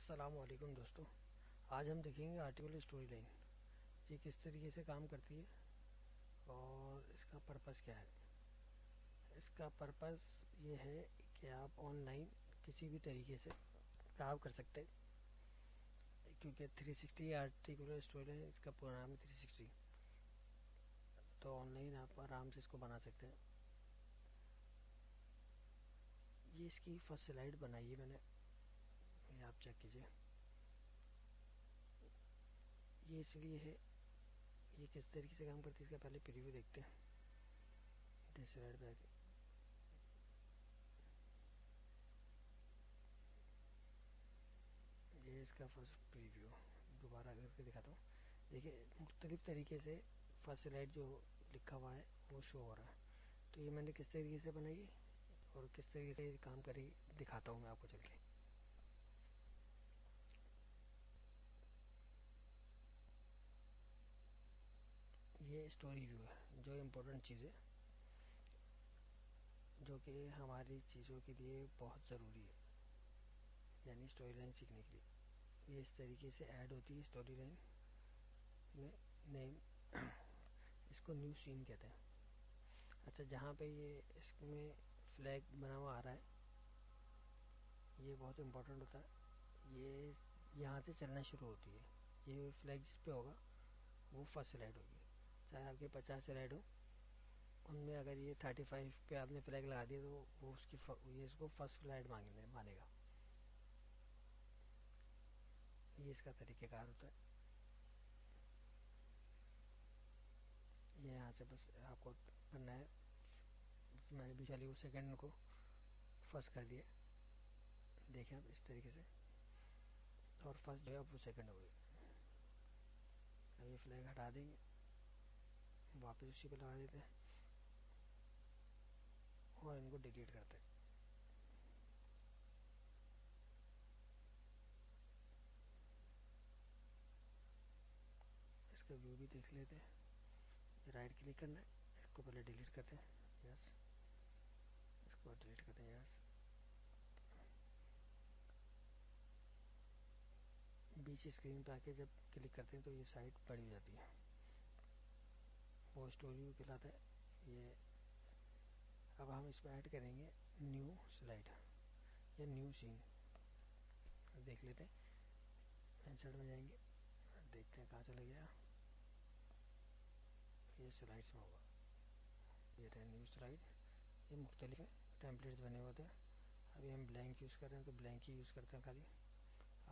अस्सलाम वालेकुम दोस्तों। आज हम देखेंगे आर्टिकल स्टोरी लाइन, ये किस तरीके से काम करती है और इसका पर्पस क्या है। इसका पर्पस ये है कि आप ऑनलाइन किसी भी तरीके से काम कर सकते हैं, क्योंकि 360 आर्टिकुलर स्टोरी लाइन, इसका पूरा नाम है 360। तो ऑनलाइन आप आराम से इसको बना सकते हैं। ये इसकी फर्स्ट स्लाइड बनाई है मैंने, ये आप चेक कीजिए। ये इसलिए है, ये किस तरीके से काम करती है इसका पहले प्रीव्यू देखते हैं। दिस स्लाइड पे आके ये इसका फर्स्ट प्रीव्यू दोबारा करके दिखाता हूँ। देखिए मुख्तलिफ तरीके से फर्स्ट स्लाइड जो लिखा हुआ है वो शो हो रहा है। तो ये मैंने किस तरीके से बनाई है और किस तरीके से काम करी दिखाता हूँ मैं आपको चल के। ये स्टोरी व्यू है, जो इम्पोर्टेंट चीज़ है, जो कि हमारी चीज़ों के लिए बहुत ज़रूरी है, यानी स्टोरी लाइन सीखने के लिए। ये इस तरीके से ऐड होती है स्टोरी लाइन में। नेम इसको न्यू सीन कहते हैं। अच्छा, जहाँ पे ये इसमें फ्लैग बना हुआ आ रहा है, ये बहुत इम्पोर्टेंट होता है। ये यहाँ से चलना शुरू होती है। ये फ्लैग जिस पे होगा वो फर्स्ट स्लाइड होगी। चाहे आपके 50 स्लाइड हो, उनमें अगर ये 35 पे आपने फ्लैग लगा दिया तो वो उसकी ये इसको फर्स्ट स्लाइड मानेगा। ये इसका तरीक़ेकार होता है। ये यहाँ से बस आपको करना है। मैंने 20 सेकेंड को फर्स्ट कर दिया, देखें आप इस तरीके से, और फर्स्ट जो है वो सेकंड हो गई। अब ये फ्लैग हटा देंगे, वापस उसी पे लगा देते हैं और इनको डिलीट करते हैं। इसका व्यू भी देख लेते हैं। राइट क्लिक करना है, इसको पहले डिलीट करते हैं, यस। इसको डिलीट करते हैं, यस। बीच स्क्रीन पे आके जब क्लिक करते हैं तो ये साइट बड़ी हो जाती है, वो स्टोरी व्यू कहलाता है ये। अब हम इसमें ऐड करेंगे न्यू स्लाइड या न्यू सीन। देख लेते हैं, इंसर्ट में जाएंगे, देखते हैं कहाँ चला गया। ये स्लाइड्स में होगा, ये रहे न्यू स्लाइड। ये मुख्तलिफ टेम्पलेट्स बने हुए थे। अभी हम ब्लैंक यूज़ कर रहे हैं तो ब्लैंक ही यूज़ करते हैं खाली।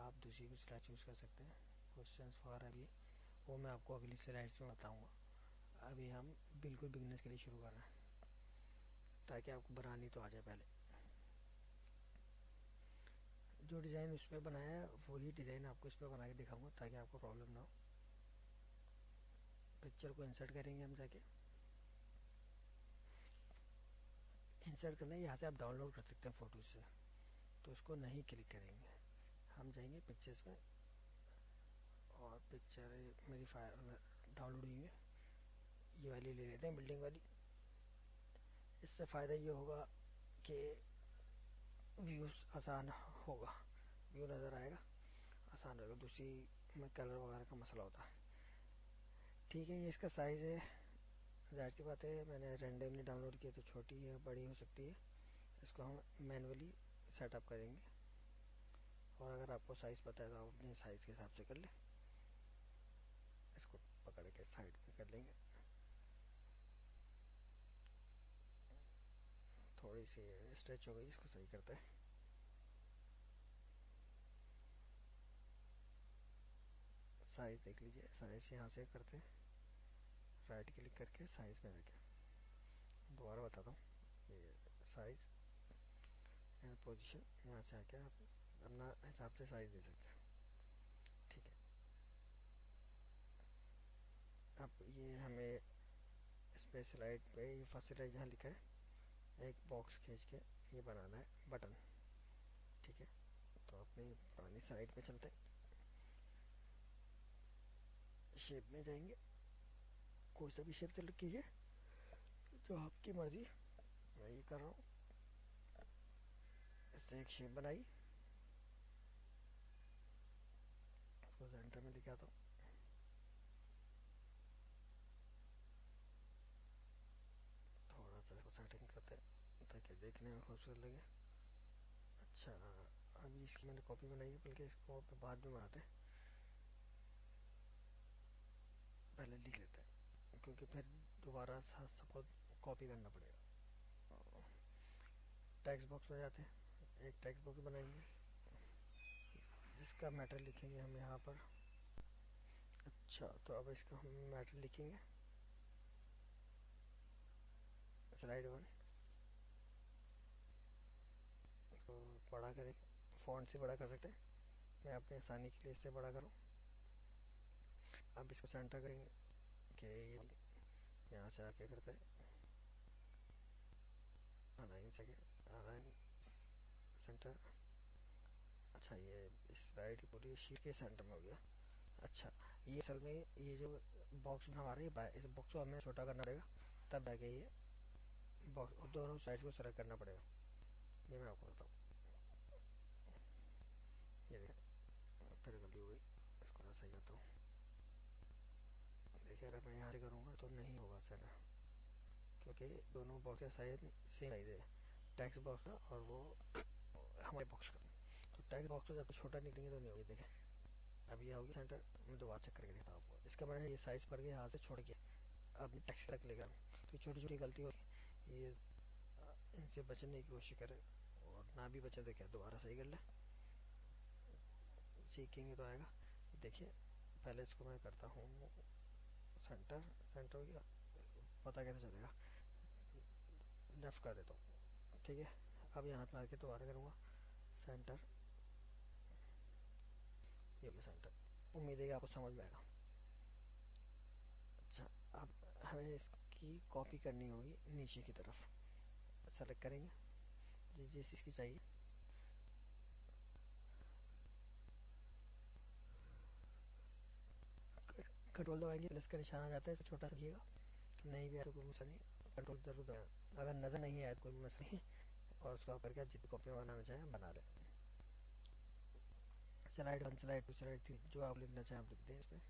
आप दूसरी भी स्लाइड यूज़ कर सकते हैं। क्वेश्चंस वगैरह भी, वो मैं आपको अगली स्लाइड्स में बताऊंगा। अभी हम बिल्कुल बिगनर्स के लिए शुरू कर रहे हैं, ताकि आपको बनानी तो आ जाए। पहले जो डिज़ाइन उस पर बनाया है वही डिज़ाइन आपको इस पर बना के दिखाऊंगा, ताकि आपको प्रॉब्लम ना हो। पिक्चर को इंसर्ट करेंगे हम जाके, इंसर्ट करना है। यहाँ से आप डाउनलोड कर सकते हैं फ़ोटो से, तो उसको नहीं क्लिक करेंगे। हम जाएंगे पिक्चर्स में, और पिक्चर मेरी फाइल डाउनलोड हुई है, ये वाली ले लेते हैं, बिल्डिंग वाली। इससे फ़ायदा ये होगा कि व्यूज़ आसान होगा, व्यू नज़र आएगा, आसान होगा। दूसरी में कलर वगैरह का मसला होता है। ठीक है, ये इसका साइज़ है। ज़ाहिर सी बात है, मैंने रैंडमली डाउनलोड किया तो छोटी है, बड़ी हो सकती है। इसको हम मैनुअली सेटअप करेंगे, और अगर आपको साइज़ पता है तो आप अपने साइज़ के हिसाब से कर लें। इसको पकड़ के साइड में कर लेंगे। थोड़ी सी स्ट्रेच हो गई, इसको सही करते हैं। साइज़ देख लीजिए, साइज़ यहाँ से करते हैं, राइट क्लिक करके साइज़ में जाके। दोबारा बताता हूँ, ये साइज़ एंड पोजीशन, यहाँ से आके आप अपना हिसाब से साइज़ दे सकते हैं। ठीक है, अब ये हमें इस पे स्लाइड पे, ये फर्स्ट स्लाइड जहाँ लिखा है, एक बॉक्स खींच के ये बनाना है बटन। ठीक है, तो अपनी पुरानी स्लाइड पे चलते हैं। शेप में जाएंगे, कोई सा भी शेप सेलेक्ट कीजिए, जो आपकी मर्जी। मैं ये कर रहा हूँ। इससे एक शेप बनाई, सेंटर में लेके आता हूँ। थोड़ा सा इसको सेटिंग करते हैं ताकि देखने में खूबसूरत लगे। अच्छा, अभी इसकी मैंने कॉपी बनाई है, बल्कि इसको बाद में बनाते हैं, पहले लिख लेते हैं क्योंकि फिर दोबारा सबको कॉपी करना पड़ेगा। टेक्स्ट बॉक्स में जाते हैं, एक टेक्स्ट बॉक्स बनाएंगे जिसका मैटर लिखेंगे हम यहाँ पर। अच्छा, तो अब इसका हम मैटर लिखेंगे स्लाइड 1 को बड़ा करें, फॉन्ट से बड़ा कर सकते हैं, मैं अपनी आसानी के लिए इससे बड़ा करूँ। अब इसको सेंटर करेंगे कि यहाँ से आके करते हैं अलाइन सेकेंड, अलाइन सेंटर। अच्छा, ये इस स्लाइड की पूरी शीट के सेंटर में हो गया। अच्छा, ये असल में ये जो बॉक्स में हमारे इस बॉक्स को हमें छोटा करना पड़ेगा, तब जाके ये बॉक्स दोनों साइड को सेलेक्ट करना पड़ेगा। ये मैं आपको बताऊँ, ये देखिए फिर गलती हो गई, इसको मैं सही करता हूँ। देखिए अगर मैं यहाँ से करूँगा तो नहीं होगा सर, क्योंकि दोनों बॉक्स का साइज सेम साइज है, टेक्स्ट बॉक्स का और वो हमारे बॉक्स का। तो टेक्स्ट बॉक्स को जब छोटा निकलेंगे तो नहीं होगी। देखें अब ये होगी सेंटर, मैं दोबारा चेक करके देता हूँ आपको। इसका मैंने ये साइज पर के हाथ से छोड़ के अब टेक्स्ट तक लेकर तो छोटी छोटी गलती होगी, ये इनसे बचने की कोशिश करें, और ना भी बचे तो क्या दोबारा सही कर ले, सीखेंगे तो आएगा। देखिए पहले इसको मैं करता हूँ सेंटर, सेंटर हो गया, पता कैसे चलेगा, लेफ्ट कर देता हूँ, ठीक है। अब यहाँ पे आके दोबारा करूँगा सेंटर, ये हो गया सेंटर। उम्मीद है कि आपको समझ में आएगा। अच्छा, अब हमें इसकी कॉपी करनी होगी नीचे की तरफ, सेलेक्ट करेंगे जिस इसकी चाहिए, कंट्रोल दबाएंगे, प्लस का निशान आ जाता है, तो छोटा सा दिखेगा, नहीं भी आया तो कोई मसला नहीं, कंट्रोल जरूर दबाएं। अगर नजर नहीं आया तो कोई मसला नहीं, और उसको आप करके जितनी कॉपी बनाना चाहें बना लें। स्लाइड 1, स्लाइड 2, स्लाइड 3, जो आप लिखना चाहें आप लिख दें इसमें।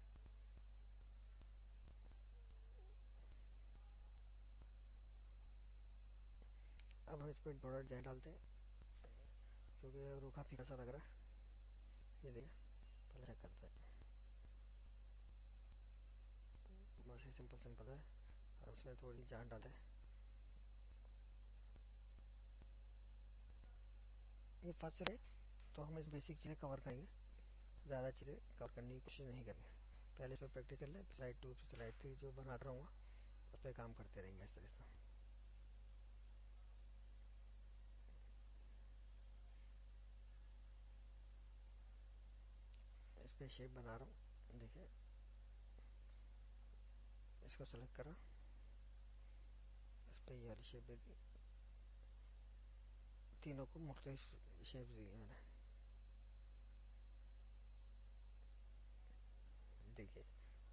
अब हम इस पर थोड़ा डिजाइन डालते हैं क्योंकि रूखा फीका सा लग रहा है। ये देखिए पहले चेक करते हैं, बस ये सिंपल सिंपल है, और उसमें थोड़ी जान डालते हैं। ये फर्स्ट है तो हम इस बेसिक चीज़ें कवर करेंगे, ज़्यादा चीज़ें कवर करने की कोशिश नहीं करेंगे। पहले इस पर प्रैक्टिस कर लें, स्लाइड 2 स्लाइड 3 जो बनाता रहूँगा उस पर काम करते रहेंगे इस तरह से। इस पर शेप बना रहा हूँ, देखिए इसको सेलेक्ट करा, इस पर ये वाली शेप दे दी, तीनों को मुख्तलिफ शेप दी मैंने। देखिए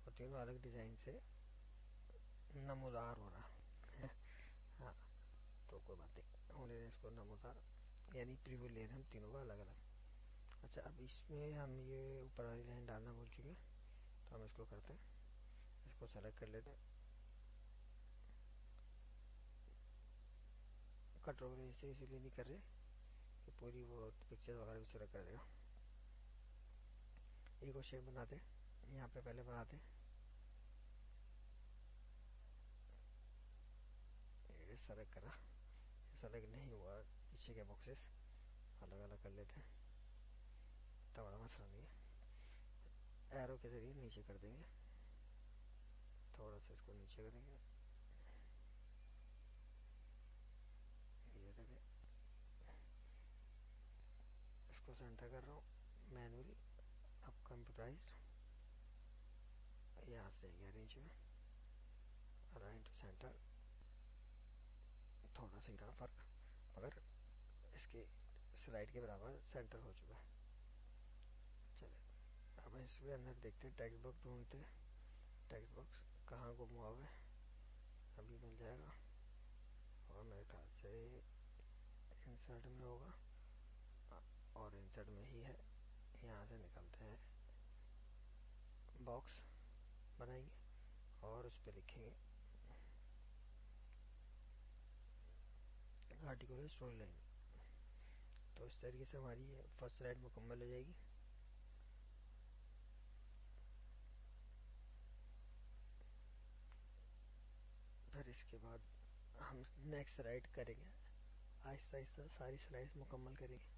वो तीनों अलग डिज़ाइन से नमूदार हो रहा है। हाँ, तो कोई बात नहीं, होने दें इसको नमूदार, यानी प्रीव्यू ले रहे हैं हम तीनों का अलग अलग। अच्छा, अब इसमें हम ये ऊपर वाली लाइन डालना भूल चुके हैं, तो हम इसको करते हैं, इसको सेलेक्ट कर लेते हैं, कंट्रोल इसे इसीलिए नहीं कर रहे कि पूरी वो पिक्चर वगैरह भी सेलेक्ट कर देगा। एक और शेप बनाते हैं, यहाँ पे पहले बनाते हैं, ये सेलेक्ट करा, सेलेक्ट नहीं हुआ, पीछे के बॉक्सेस अलग अलग कर लेते हैं, तो बड़ा मसला नहीं है। एरो के जरिए नीचे कर देंगे, थोड़ा सा इसको नीचे करेंगे, ये देखें, इसको सेंटर कर रहा हूँ मैनुअली। अब कंप्यूटराइज्ड, यहाँ से जाएंगे अरेंज में, अलाइन टू सेंटर, थोड़ा सा ही रहा फर्क, मगर इसके स्लाइड के बराबर सेंटर हो चुका है। चले अब इसमें अंदर देखते हैं, टेक्स्ट बॉक्स ढूंढते हैं, टेक्स्ट बॉक्स कहाँ गुम हुआ है, अभी मिल जाएगा, और मेरे ख्याल से इंसर्ट में होगा, और इंसर्ट में ही है, यहाँ से निकलते हैं, बॉक्स बनाएंगे और उस पर लिखेंगे आर्टिकल स्टोरी लाइन। तो इस तरीके से हमारी फर्स्ट स्लाइड मुकम्मल हो जाएगी। फिर इसके बाद हम नेक्स्ट स्लाइड करेंगे, आहिस्ता आहिस्ता सारी स्लाइड्स मुकम्मल करेंगे।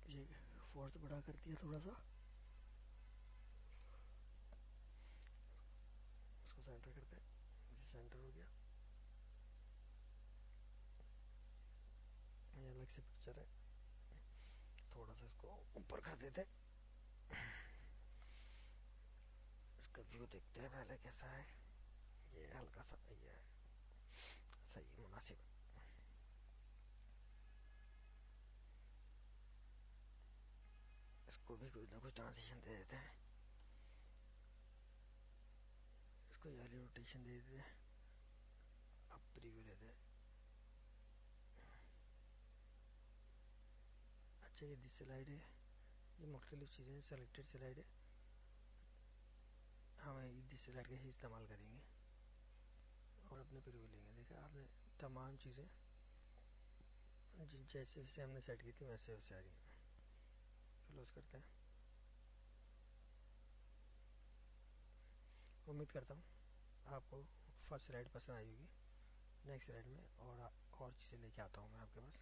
ये फोर्थ बड़ा कर दिया थोड़ा सा, उसको सेंटर करते हैं, सेंटर हो गया। ये अलग से पिक्चर है, थोड़ा सा इसको ऊपर कर देते हैं, इसका व्यू देखते हैं पहले कैसा है। ये हल्का सा ये है, सही मुनासिब। इसको भी कुछ ना कुछ ट्रांजिशन दे देते हैं, इसको वाली रोटेशन दे देते हैं। अब प्रीव्यू लेते हैं। अच्छा ये स्लाइड है, ये मुख्तलिफ चीज़ें सेलेक्टेड स्लाइड है, हम इस स्लाइड का ही इस्तेमाल करेंगे और अपने प्रीव्यू लेंगे। देखा आपने तमाम चीज़ें जैसे जैसे हमने सेट की थी वैसे वैसे आ रही हैं। क्लोज करते हैं। उम्मीद करता हूँ आपको फर्स्ट स्लाइड पसंद आई होगी। नेक्स्ट स्लाइड में और चीज़ें लेके आता हूँ मैं आपके पास।